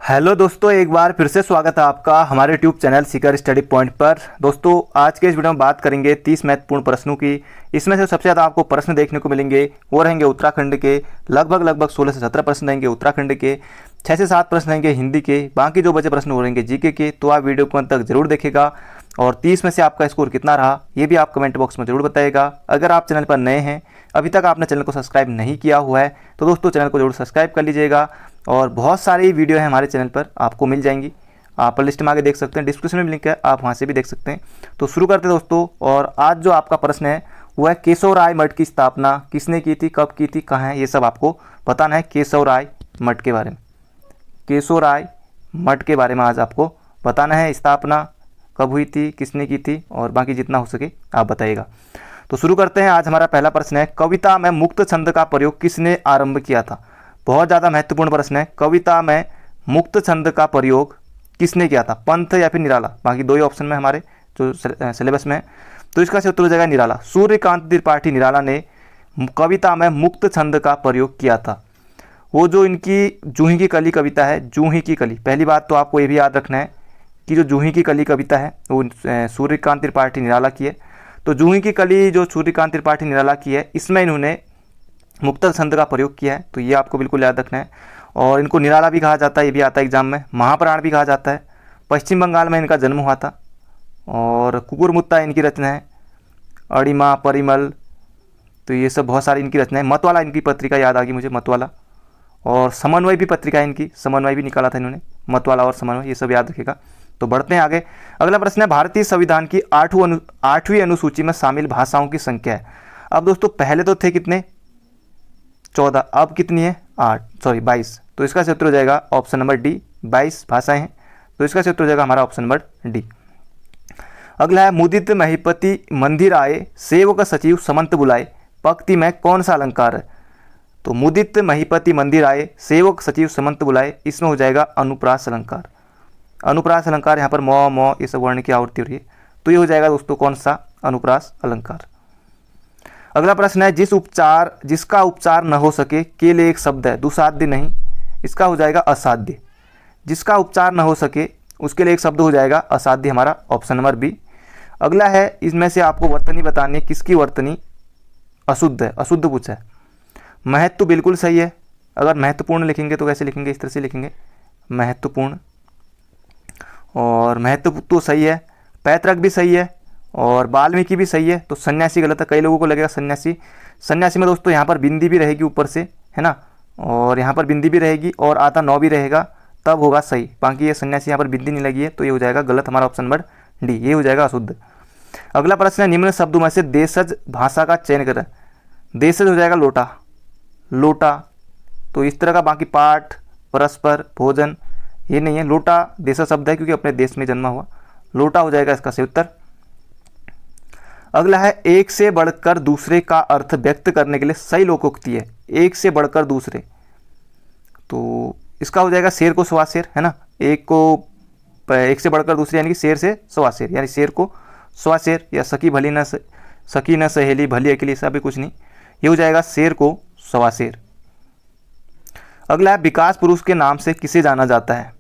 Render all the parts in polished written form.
Hello दोस्तों, एक बार फिर से स्वागत है आपका हमारे YouTube channel Sikar study point पर। दोस्तों, आज के इस वीडियो में बात करेंगे 30 महत्वपूर्ण प्रश्नों की। इसमें से सबसे ज़्यादा आपको प्रश्न देखने को मिलेंगे वो रहेंगे उत्तराखंड के। लगभग 16 से 17 प्रश्न रहेंगे उत्तराखंड के, 6 से 7 प्रश्न रहेंगे हिंदी के, बाकी जो बचे प्रश्न वो रहेंगे जीके के। तो आप वीडियो को अंत तक जरूर देखेगा और 30 में से आपका स्कोर कितना रहा ये भी आप कमेंट बॉक्स में जरूर बताइएगा। अगर आप चैनल पर नए हैं, अभी तक आपने चैनल को सब्सक्राइब नहीं किया हुआ है, तो दोस्तों चैनल को जरूर सब्सक्राइब कर लीजिएगा। और बहुत सारी वीडियो है हमारे चैनल पर, आपको मिल जाएंगी। आप लिस्ट में आगे देख सकते हैं, डिस्क्रिप्शन में लिंक है, आप वहाँ से भी देख सकते हैं। तो शुरू करते हैं दोस्तों। और आज जो आपका प्रश्न है वो है केशव राय मठ की स्थापना किसने की थी, कब की थी, कहाँ है, ये सब आपको बताना है। केशव राय मठ के बारे में, केशव राय मठ के बारे में आज आपको बताना है। स्थापना कब हुई थी, किसने की थी, और बाकी जितना हो सके आप बताइएगा। तो शुरू करते हैं। आज हमारा पहला प्रश्न है, कविता में मुक्त छंद का प्रयोग किसने आरंभ किया था। बहुत ज़्यादा महत्वपूर्ण प्रश्न है। कविता में मुक्त छंद का प्रयोग किसने किया था, पंत या फिर निराला। बाकी दो ही ऑप्शन में हमारे जो सिलेबस में है, तो इसका से उत्तर हो जाएगा निराला। सूर्यकांत त्रिपाठी निराला ने कविता में मुक्त छंद का प्रयोग किया था। वो जो इनकी जूही की कली कविता है, जूही की कली, पहली बात तो आपको ये भी याद रखना है कि जो जूही की कली कविता है वो सूर्यकांत त्रिपाठी निराला की है। तो जूही की कली जो सूर्यकांत त्रिपाठी निराला की है, इसमें इन्होंने मुक्त छंद का प्रयोग किया है। तो ये आपको बिल्कुल याद रखना है। और इनको निराला भी कहा जाता है, ये भी आता है एग्जाम में। महाप्राण भी कहा जाता है। पश्चिम बंगाल में इनका जन्म हुआ था। और कुकुरमुत्ता इनकी रचना है। अड़िमा, परिमल, तो ये सब बहुत सारी इनकी रचना है। मतवाला इनकी पत्रिका याद आ गई मुझे, मतवाला। और समन्वय भी पत्रिका है इनकी, समन्वय भी निकाला था इन्होंने, मतवाला और समन्वय, ये सब याद रखेगा। तो बढ़ते हैं आगे। अगला प्रश्न है, भारतीय संविधान की 8वीं अनुसूची में शामिल भाषाओं की संख्या है। अब दोस्तों पहले तो थे कितने, 14, अब कितनी है, 22। तो इसका से उत्तर हो जाएगा ऑप्शन नंबर डी, 22 भाषाएं हैं। तो इसका से उत्तर हो जाएगा हमारा ऑप्शन नंबर डी। अगला है, मुदित महिपति मंदिर आए, सेवक सचिव समंत बुलाए, पंक्ति में कौन सा अलंकार है। तो मुदित महिपति मंदिर आए, सेवक सचिव समंत बुलाए, इसमें हो जाएगा अनुप्रास अलंकार। अनुप्रास अलंकार, यहाँ पर मौ ये सब वर्ण की आवृत्ति हो रही है। तो ये हो जाएगा दोस्तों कौन सा, अनुप्रास अलंकार। अगला प्रश्न है, जिसका उपचार न हो सके के लिए एक शब्द है, दुसाध्य नहीं, इसका हो जाएगा असाध्य। जिसका उपचार न हो सके उसके लिए एक शब्द हो जाएगा असाध्य, हमारा ऑप्शन नंबर बी। अगला है, इसमें से आपको वर्तनी बतानी है, किसकी वर्तनी अशुद्ध है, अशुद्ध पूछा है। महत्व बिल्कुल सही है। अगर महत्वपूर्ण लिखेंगे तो कैसे लिखेंगे, इस तरह से लिखेंगे, महत्वपूर्ण। और महत्व तो सही है, पैतृक भी सही है, और वाल्मीकि भी सही है। तो सन्यासी गलत है, कई लोगों को लगेगा सन्यासी। सन्यासी में दोस्तों यहाँ पर बिंदी भी रहेगी ऊपर से, है ना, और यहाँ पर बिंदी भी रहेगी और आता 9 भी रहेगा, तब होगा सही। बाकी ये सन्यासी यहाँ पर बिंदी नहीं लगी है, तो ये हो जाएगा गलत, हमारा ऑप्शन नंबर डी, ये हो जाएगा अशुद्ध। अगला प्रश्न है, निम्न शब्दों में से देशज भाषा का चयन करें। देशज हो जाएगा लोटा, लोटा। तो इस तरह का, बाकी पाठ, परस्पर, भोजन, ये नहीं है। लोटा देशज शब्द है क्योंकि अपने देश में जन्मा हुआ, लोटा हो जाएगा इसका सही उत्तर। अगला है, एक से बढ़कर दूसरे का अर्थ व्यक्त करने के लिए सही लोकोक्ति है, एक से बढ़कर दूसरे। तो इसका हो जाएगा शेर को सवा शेर, है ना। एक से बढ़कर दूसरे यानी कि शेर से सवा शेर, यानी शेर को सवा शेर, या सकी न सहेली भली अकेली, ऐसा भी कुछ नहीं, ये हो जाएगा शेर को सवा शेर। अगला है, विकास पुरुष के नाम से किसे जाना जाता है।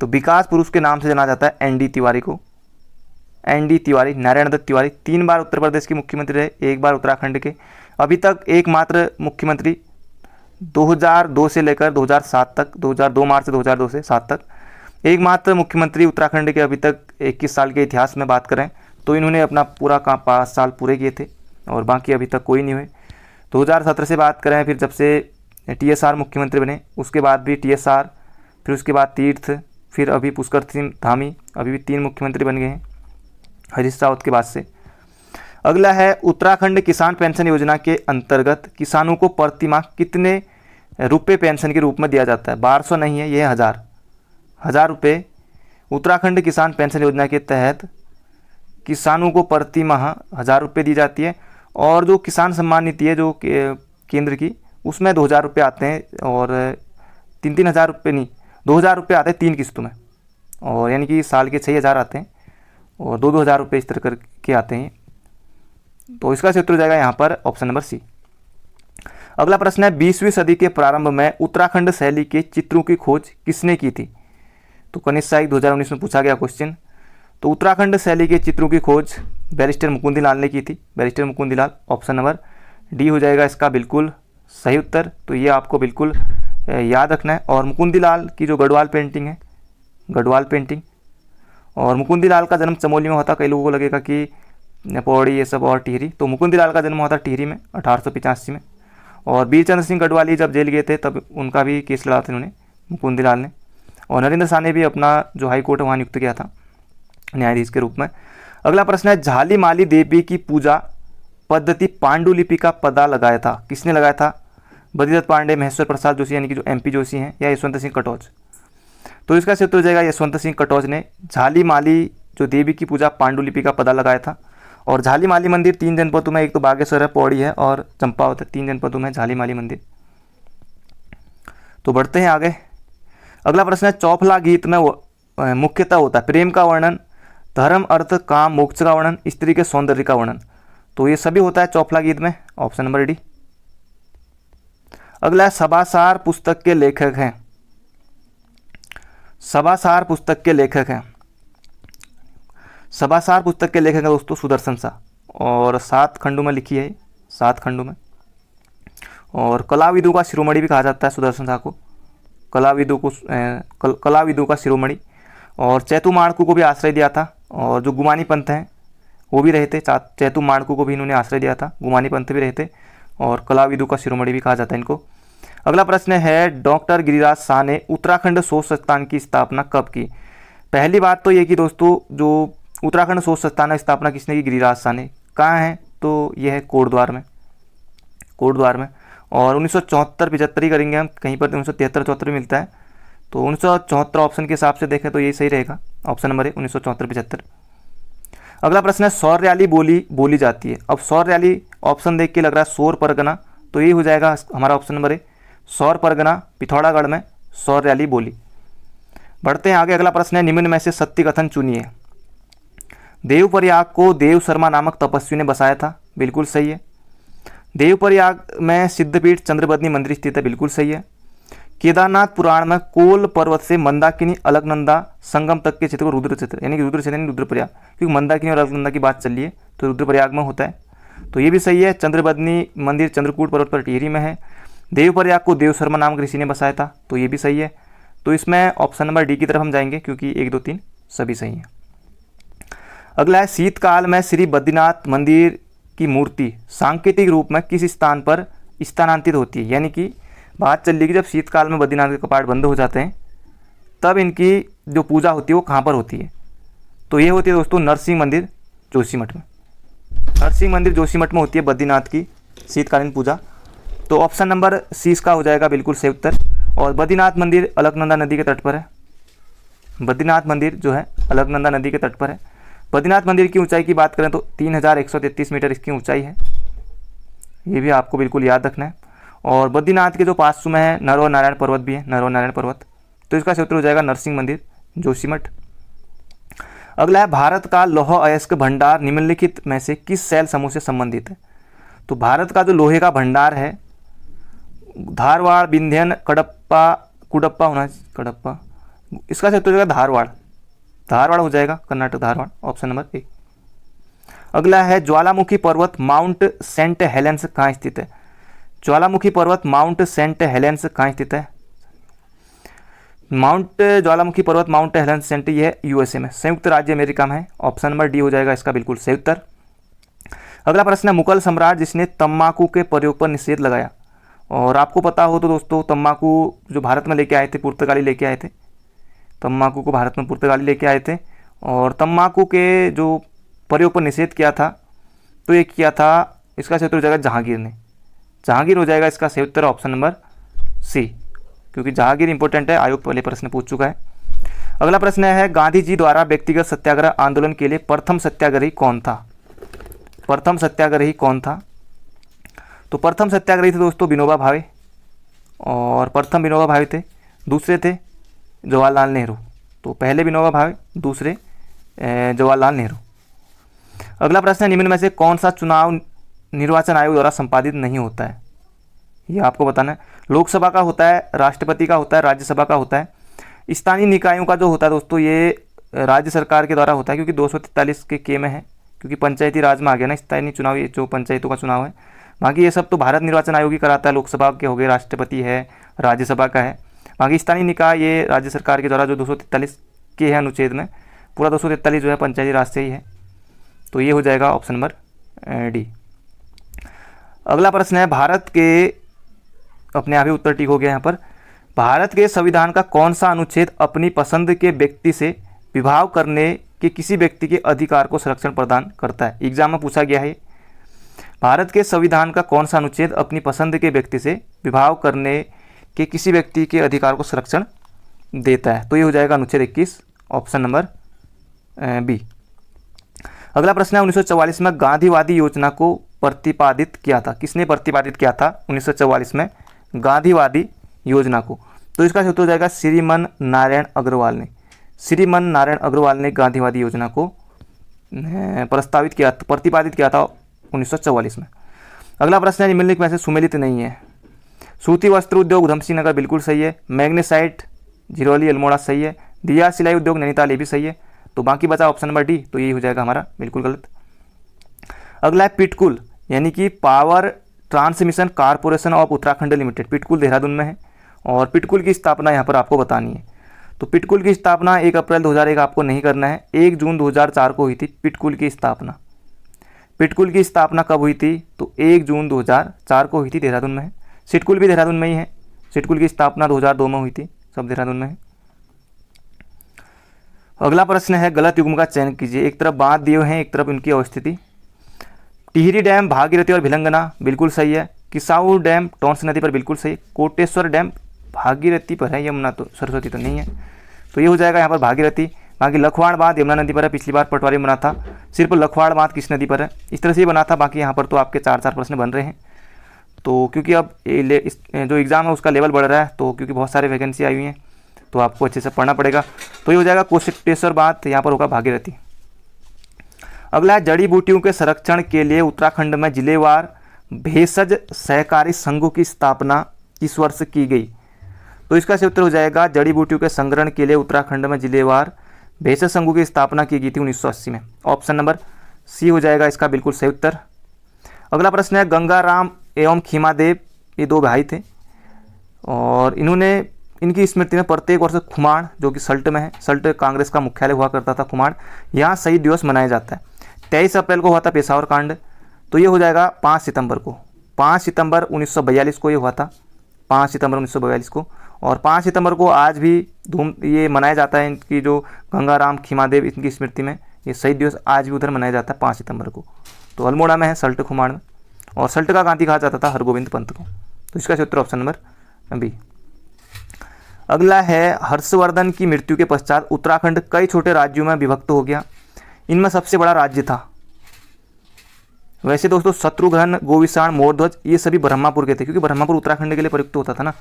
तो विकास पुरुष के नाम से जाना जाता है एन डी तिवारी को। एन डी तिवारी, नारायण दत्त तिवारी 3 बार उत्तर प्रदेश के मुख्यमंत्री रहे, 1 बार उत्तराखंड के। अभी तक एकमात्र मुख्यमंत्री 2002 से लेकर 2007 तक, 2002 मार्च 2002 से 7 तक एकमात्र मुख्यमंत्री उत्तराखंड के अभी तक 21 साल के इतिहास में बात करें तो इन्होंने अपना पूरा काम 5 साल पूरे किए थे, और बाकी अभी तक कोई नहीं हुए। 2017 से बात करें, फिर जब से TSR मुख्यमंत्री बने उसके बाद भी TSR, फिर उसके बाद तीर्थ, फिर अभी पुष्कर सिंह धामी, अभी भी 3 मुख्यमंत्री बन गए हैं हरीश रावत के बाद से। अगला है, उत्तराखंड किसान पेंशन योजना के अंतर्गत किसानों को प्रति माह कितने रुपए पेंशन के रूप में दिया जाता है। 1200 नहीं है, यह 1000 रुपये उत्तराखंड किसान पेंशन योजना के तहत किसानों को प्रति माह 1000 रुपये दी जाती है। और जो किसान सम्मान निधि है जो केंद्र की, उसमें 2000 रुपये आते हैं, और 3-3 हज़ार रुपये नहीं, 2000 रुपये आते हैं 3 किस्तों में, और यानी कि साल के 6000 आते हैं, और 2-2 हज़ार रुपये इस तरह करके आते हैं। तो इसका उत्तर हो जाएगा यहाँ पर ऑप्शन नंबर सी। अगला प्रश्न है 20वीं सदी के प्रारंभ में उत्तराखंड शैली के चित्रों की खोज किसने की थी। तो कनिष्ठ साहित्य 2019 में पूछा गया क्वेश्चन। तो उत्तराखंड शैली के चित्रों की खोज बैरिस्टर मुकुंदीलाल ने की थी, barrister Mukundilal. Option number D हो जाएगा इसका बिल्कुल सही उत्तर। तो ये आपको बिल्कुल याद रखना है। और मुकुंदीलाल की जो गढ़वाल पेंटिंग है, गढ़वाल पेंटिंग, और मुकुंदीलाल का जन्म चमोली में होता। कई लोगों को लगेगा कि पौड़ी ये सब और टिहरी, तो मुकुंदीलाल का जन्म हुआ था टिहरी में 1885 में। और वीरचंद्र सिंह गढ़वाली जब जेल गए थे तब उनका भी केस लड़ा था उन्होंने, मुकुंदीलाल ने। और नरेंद्र शाह ने भी अपना जो हाई कोर्ट है वहाँ नियुक्त किया था न्यायाधीश के रूप में। अगला प्रश्न है, झाली माली देवी की पूजा पद्धति पांडुलिपि का पता लगाया था, किसने लगाया था? बद्रीदत्त पांडे, महेश्वर प्रसाद जोशी यानी कि जो MP जोशी हैं, या यशवंत सिंह कटोच? तो इसका उत्तर हो जाएगा यशवंत सिंह कटोच ने झाली माली जो देवी की पूजा पांडुलिपि का पता लगाया था। और झाली माली मंदिर 3 जनपदों में, एक तो बागेश्वर है, पौड़ी है और चंपावत है, 3 जनपदों में झाली माली मंदिर। तो बढ़ते हैं आगे। अगला प्रश्न है, चौफला गीत में मुख्यतः होता है प्रेम का वर्णन, धर्म, अर्थ, काम, मोक्ष का वर्णन, स्त्री के सौंदर्य का वर्णन। तो ये सभी होता है चौफला गीत में। Option number D. अगला है, सभासार पुस्तक के लेखक हैं, सभासार पुस्तक के लेखक हैं, सभासार पुस्तक के लेखक हैं दोस्तों सुदर्शन शाह। और 7 खंडों में लिखी है, 7 खंडों में। और कलाविदों का शिरोमणि भी कहा जाता है सुदर्शन शाह को, कलाविदों को कलाविदों का शिरोमणि। और चैतु माणकू को भी आश्रय दिया था। और जो गुमानी पंथ हैं वो भी रहे थे, चैतु माणकू को भी इन्होंने आश्रय दिया था, गुमानी पंथ भी रहे थे। और कलाविदों का शिरोमणि भी कहा जाता है इनको। अगला प्रश्न है, डॉक्टर गिरिराज शाह ने उत्तराखंड शोध संस्थान की स्थापना कब की? पहली बात तो ये कि दोस्तों जो उत्तराखंड शोध संस्थान की स्थापना किसने की? गिरिराज शाह ने। कहाँ है? तो यह है कोटद्वार में, कोटद्वार में। और 1974-75 ही करेंगे हम, कहीं पर 1973-74 भी मिलता है। तो 1974 ऑप्शन के हिसाब से देखें तो यही सही रहेगा, ऑप्शन नंबर है 1974-75। अगला प्रश्न है, सौर्याली बोली बोली जाती है। अब सौर्याली ऑप्शन देख के लग रहा है सौर परगना, तो ये हो जाएगा हमारा ऑप्शन नंबर है सौर परगना, पिथौरागढ़ में सौर्याली बोली। बढ़ते हैं आगे। अगला प्रश्न है, निम्न में से सत्य कथन चुनिए। देवप्रयाग को देव शर्मा नामक तपस्वी ने बसाया था, बिल्कुल सही है। देवप्रयाग में सिद्धपीठ चंद्रबदनी मंदिर स्थित है, बिल्कुल सही है। केदारनाथ पुराण में कोल पर्वत से मंदाकिनी अलकनंदा संगम तक के क्षेत्र को रुद्र क्षेत्र यानी कि रुद्र क्षेत्र यानी रुद्रप्रयाग, क्योंकि मंदाकिनी और अलकनंदा की बात चल रही है तो रुद्रप्रयाग में होता है, तो ये भी सही है। चंद्रबदनी मंदिर चंद्रकूट पर्वत पर टिहरी में है। देवप्रयाग को देव शर्मा नामक ऋषि ने बसाया था, तो ये भी सही है। तो इसमें ऑप्शन नंबर डी की तरफ हम जाएंगे क्योंकि 1, 2, 3 सभी सही हैं। अगला है, शीतकाल में श्री बद्रीनाथ मंदिर की मूर्ति सांकेतिक रूप में किस स्थान पर स्थानांतरित होती है? यानी कि बात चल रही है कि जब शीतकाल में बद्रीनाथ के कपाट बंद हो जाते हैं तब इनकी जो पूजा होती है वो कहाँ पर होती है? तो ये होती है दोस्तों नरसिंह मंदिर जोशीमठ में, नरसिंह मंदिर जोशीमठ में होती है बद्रीनाथ की शीतकालीन पूजा। तो ऑप्शन नंबर सी इसका हो जाएगा बिल्कुल सही उत्तर। और बद्रीनाथ मंदिर अलकनंदा नदी के तट पर है, बद्रीनाथ मंदिर जो है अलकनंदा नदी के तट पर है। बद्रीनाथ मंदिर की ऊंचाई की बात करें तो 3133 मीटर इसकी ऊंचाई है, ये भी आपको बिल्कुल याद रखना है। और बद्रीनाथ के जो पास में है नरवर नारायण पर्वत भी है, नरवर नारायण पर्वत। तो इसका उत्तर हो जाएगा नरसिंह मंदिर जोशीमठ। अगला है, भारत का लौह अयस्क भंडार निम्नलिखित में से किस शैल समूह से संबंधित है? तो भारत का जो लोहे का भंडार है धारवाड़, विंध्यन, कडप्पा, कुडप्पा होना, कडप्पा, इसका उत्तर हो जाएगा धारवाड़, धारवाड़ हो जाएगा, Karnataka Dharwad, option number A. अगला है, ज्वालामुखी पर्वत माउंट सेंट हेलेंस कहाँ स्थित है? ज्वालामुखी पर्वत माउंट सेंट हेलेंस कहाँ स्थित है? ज्वालामुखी पर्वत माउंट हेलेंस सेंट, ये USA में, संयुक्त राज्य अमेरिका में है। ऑप्शन नंबर डी हो जाएगा इसका बिल्कुल सही उत्तर। अगला प्रश्न है, मुगल सम्राट जिसने तम्बाकू के प्रयोग पर निषेध लगाया। और आपको पता हो तो दोस्तों तम्बाकू जो भारत में लेके आए थे, पुर्तगाली लेके आए थे, तम्बाकू को भारत में पुर्तगाली लेके आए थे। और तम्बाकू के जो प्रयोग पर निषेध किया था तो ये किया था, इसका सही उत्तर हो जाएगा जहांगीर ने, जहांगीर हो जाएगा इसका सही उत्तर, ऑप्शन नंबर सी, क्योंकि जहांगीर इंपॉर्टेंट है, आयोग पहले प्रश्न पूछ चुका है। अगला प्रश्न है, गांधी जी द्वारा व्यक्तिगत सत्याग्रह आंदोलन के लिए प्रथम सत्याग्रही कौन था? प्रथम सत्याग्रही कौन था? तो प्रथम सत्याग्रही थे दोस्तों विनोबा भावे, और प्रथम विनोबा भावे थे, दूसरे थे जवाहरलाल नेहरू। तो पहले विनोबा भावे, दूसरे जवाहरलाल नेहरू। अगला प्रश्न है, निम्न में से कौन सा चुनाव निर्वाचन आयोग द्वारा संपादित नहीं होता है? ये आपको बताना है। लोकसभा का होता है, राष्ट्रपति का होता है, राज्यसभा का होता है। स्थानीय निकायों का जो होता है दोस्तों ये राज्य सरकार के द्वारा होता है, क्योंकि 243 के में है, क्योंकि पंचायती राज में आ गया ना स्थानीय चुनाव, ये जो पंचायतों का चुनाव है। बाकी ये सब तो भारत निर्वाचन आयोग ही कराता है, लोकसभा के हो गए, राष्ट्रपति है, राज्यसभा का है। बाकी स्थानीय निकाय ये राज्य सरकार के द्वारा जो 243 के है अनुच्छेद में, पूरा 243 जो है पंचायती राज से ही है। तो ये हो जाएगा ऑप्शन नंबर डी। अगला प्रश्न है भारत के, अपने आप ही उत्तर ठीक हो गया यहाँ पर, भारत के संविधान का कौन सा अनुच्छेद अपनी पसंद के व्यक्ति से विवाह करने के किसी व्यक्ति के अधिकार को संरक्षण प्रदान करता है? एग्जाम में पूछा गया है। भारत के संविधान का कौन सा अनुच्छेद अपनी पसंद के व्यक्ति से विवाह करने के किसी व्यक्ति के अधिकार को संरक्षण देता है? तो ये हो जाएगा अनुच्छेद 21, ऑप्शन नंबर बी। अगला प्रश्न है 1944 में गांधीवादी योजना को प्रतिपादित किया था? किसने प्रतिपादित किया था 1944 में गांधीवादी योजना को? तो इसका उत्तर हो जाएगा श्रीमन नारायण अग्रवाल ने। श्रीमन नारायण अग्रवाल ने गांधीवादी योजना को प्रतिपादित किया था 1944 में। अगला प्रश्न है निम्नलिखित में से सुमेलित नहीं है। सूती वस्त्र उद्योग उधमसिंह नगर बिल्कुल सही है, मैग्नेसाइट झिरोली अल्मोड़ा सही है, दिया सिलाई उद्योग नैनीताल ये भी सही है। तो बाकी बचा ऑप्शन नंबर डी, तो यही हो जाएगा हमारा बिल्कुल गलत। अगला है पिटकुल यानी कि power transmission corporation of Uttarakhand limited, PTCUL Dehradun में है और पिटकुल की स्थापना यहाँ पर आपको बतानी है। तो पिटकुल की स्थापना 1 अप्रैल 2001 आपको नहीं करना है, 1 जून 2004 को हुई थी पिटकुल की स्थापना। पिटकुल की स्थापना कब हुई थी? तो 1 जून 2004 को हुई थी, देहरादून में है। सिटकुल भी देहरादून में ही है, सिटकुल की स्थापना 2002 में हुई थी, सब देहरादून में है। अगला प्रश्न है गलत युग्म का चयन कीजिए। एक तरफ बांध दिए हुए हैं, एक तरफ इनकी अवस्थिति। टिहरी डैम भागीरथी और भिलंगना बिल्कुल सही है, किसाऊ डैम टोंस नदी पर बिल्कुल सही, कोटेश्वर डैम भागीरथी पर है, यमुना तो सरस्वती तो नहीं है, तो ये हो जाएगा यहाँ पर भागीरथी। बाकी लखवाड़ बांध यमुना नदी पर है, पिछली बार पटवारी में बना था, सिर्फ लखवाड़ बांध किस नदी पर है, इस तरह से ही बना था। बाकी यहाँ पर तो आपके 4 प्रश्न बन रहे हैं। तो क्योंकि अब जो एग्ज़ाम है उसका लेवल बढ़ रहा है, तो क्योंकि बहुत सारे वैकेंसी आई हुई हैं तो आपको अच्छे से पढ़ना पड़ेगा। तो ये हो जाएगा कोटेश्वर बांध, यहाँ पर होगा भागीरथी। अगला है जड़ी बूटियों के संरक्षण के लिए उत्तराखंड में जिलेवार भेषज सहकारी संघों की स्थापना किस वर्ष की गई? तो इसका सही उत्तर हो जाएगा जड़ी बूटियों के संग्रहण के लिए उत्तराखंड में जिलेवार भेषज संघों की स्थापना की गई थी 1980 में। ऑप्शन नंबर सी हो जाएगा इसका बिल्कुल सही उत्तर। अगला प्रश्न है गंगाराम एवं खीमादेव, ये 2 भाई थे और इनकी स्मृति में प्रत्येक वर्ष खुमाण, जो कि सल्ट में है, सल्ट कांग्रेस का मुख्यालय हुआ करता था खुमाण, यहाँ शहीद दिवस मनाया जाता है। 23 अप्रैल को हुआ था पेशावर कांड, तो ये हो जाएगा 5 सितंबर को, 5 सितंबर 1942 को ये हुआ था, 5 सितंबर 1942 को। और 5 सितंबर को आज भी ये मनाया जाता है, इनकी जो गंगाराम खीमादेव इनकी स्मृति में ये शहीद दिवस आज भी उधर मनाया जाता है 5 सितंबर को। तो अल्मोड़ा में है, सल्ट खुमाण में, और सल्ट का गांधी कहा जाता था हरगोविंद पंत को। तो इसका उत्तर ऑप्शन नंबर बी। अगला है हर्षवर्धन की मृत्यु के पश्चात उत्तराखंड कई छोटे राज्यों में विभक्त हो गया, इनमें सबसे बड़ा राज्य था? वैसे दोस्तों शत्रुघ्न, गोविषाण, मोरध्वज ये सभी ब्रह्मपुर के थे, क्योंकि ब्रह्मपुर उत्तराखंड के लिए प्रयुक्त होता था ना,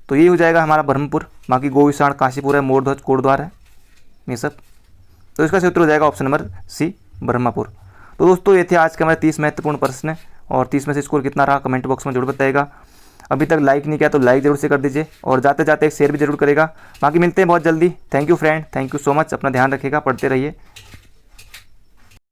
तो ये हो जाएगा हमारा ब्रह्मपुर। बाकी गोविषाण काशीपुर है, मोरध्वज कोटद्वार है, ये सब। तो इसका उत्तर हो जाएगा ऑप्शन नंबर सी ब्रह्मपुर। तो दोस्तों ये थे आज के हमारे 30 महत्वपूर्ण प्रश्न, और 30 में से स्कोर कितना रहा कमेंट बॉक्स में जरूर बताएगा। अभी तक लाइक नहीं किया तो लाइक जरूर से कर दीजिए, और जाते जाते एक शेयर भी जरूर करेगा। बाकी मिलते हैं बहुत जल्दी। Thank you friend, thank you so much, अपना ध्यान रखिएगा, पढ़ते रहिए।